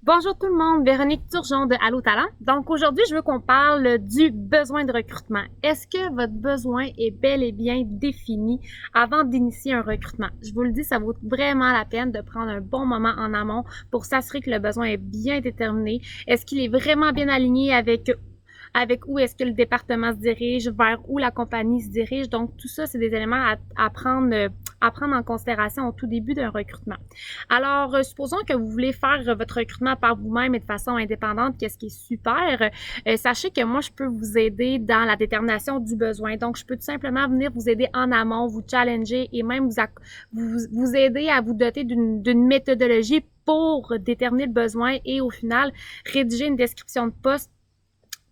Bonjour tout le monde, Véronique Turgeon de Allo Talent. Donc aujourd'hui, je veux qu'on parle du besoin de recrutement. Est-ce que votre besoin est bel et bien défini avant d'initier un recrutement? Je vous le dis, ça vaut vraiment la peine de prendre un bon moment en amont pour s'assurer que le besoin est bien déterminé. Est-ce qu'il est vraiment bien aligné avec où est-ce que le département se dirige, vers où la compagnie se dirige. Donc, tout ça, c'est des éléments à prendre en considération au tout début d'un recrutement. Alors, supposons que vous voulez faire votre recrutement par vous-même et de façon indépendante, qu'est-ce qui est super. Sachez que moi, je peux vous aider dans la détermination du besoin. Donc, je peux tout simplement venir vous aider en amont, vous challenger et même vous aider à vous doter d'une méthodologie pour déterminer le besoin et au final, rédiger une description de poste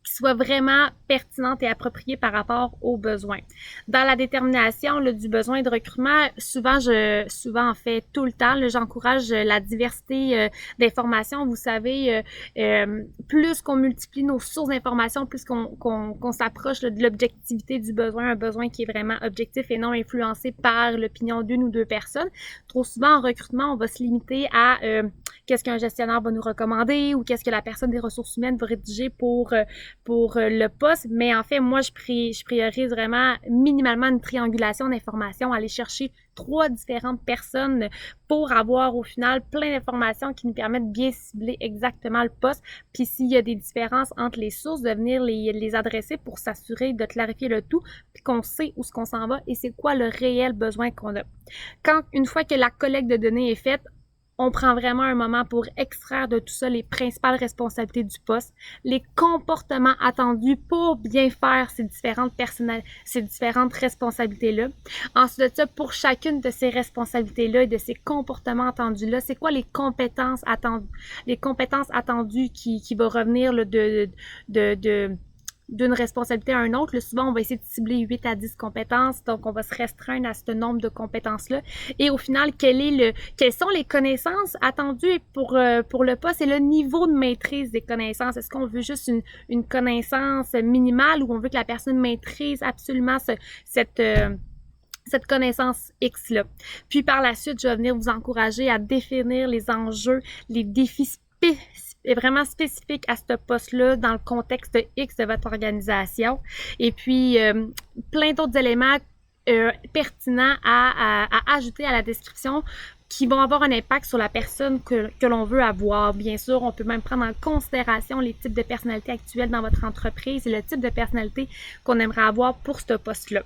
qui soit vraiment pertinente et appropriée par rapport aux besoins. Dans la détermination là, du besoin de recrutement, souvent en fait tout le temps, j'encourage la diversité d'informations. Vous savez, plus qu'on multiplie nos sources d'informations, plus qu'on s'approche de l'objectivité du besoin, un besoin qui est vraiment objectif et non influencé par l'opinion d'une ou deux personnes. Trop souvent en recrutement, on va se limiter à qu'est-ce qu'un gestionnaire va nous recommander ou qu'est-ce que la personne des ressources humaines va rédiger pour le poste, mais en fait, moi, je priorise vraiment minimalement une triangulation d'informations, aller chercher 3 différentes personnes pour avoir au final plein d'informations qui nous permettent de bien cibler exactement le poste. Puis s'il y a des différences entre les sources, de venir les adresser pour s'assurer de clarifier le tout, puis qu'on sait où ce qu'on s'en va et c'est quoi le réel besoin qu'on a. Une fois que la collecte de données est faite, on prend vraiment un moment pour extraire de tout ça les principales responsabilités du poste, les comportements attendus pour bien faire ces différentes responsabilités-là. Ensuite de ça, pour chacune de ces responsabilités-là et de ces comportements attendus-là, c'est quoi les compétences attendues qui vont revenir là, d'une responsabilité à une autre. Là, souvent, on va essayer de cibler 8 à 10 compétences, donc on va se restreindre à ce nombre de compétences-là. Et au final, quelles sont les connaissances attendues pour le poste et le niveau de maîtrise des connaissances? Est-ce qu'on veut juste une connaissance minimale ou on veut que la personne maîtrise absolument cette connaissance X-là? Puis par la suite, je vais venir vous encourager à définir les enjeux, les défis est vraiment spécifique à ce poste-là dans le contexte X de votre organisation. Et puis, plein d'autres éléments pertinents à ajouter à la description qui vont avoir un impact sur la personne que l'on veut avoir. Bien sûr, on peut même prendre en considération les types de personnalités actuelles dans votre entreprise et le type de personnalité qu'on aimerait avoir pour ce poste-là.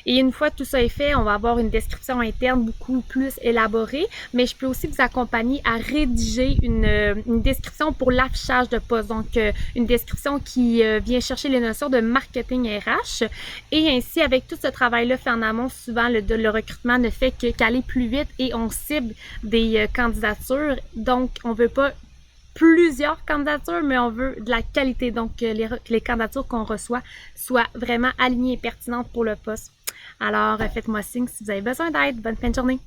Et une fois que tout ça est fait, on va avoir une description interne beaucoup plus élaborée, mais je peux aussi vous accompagner à rédiger une description pour l'affichage de poste. Donc, une description qui vient chercher les notions de marketing RH. Et ainsi, avec tout ce travail-là fait en amont, souvent le recrutement ne fait qu'aller plus vite et on cible des candidatures. Donc, on veut pas plusieurs candidatures, mais on veut de la qualité. Donc, les candidatures qu'on reçoit soient vraiment alignées et pertinentes pour le poste. Alors, faites-moi signe si vous avez besoin d'aide. Bonne fin de journée!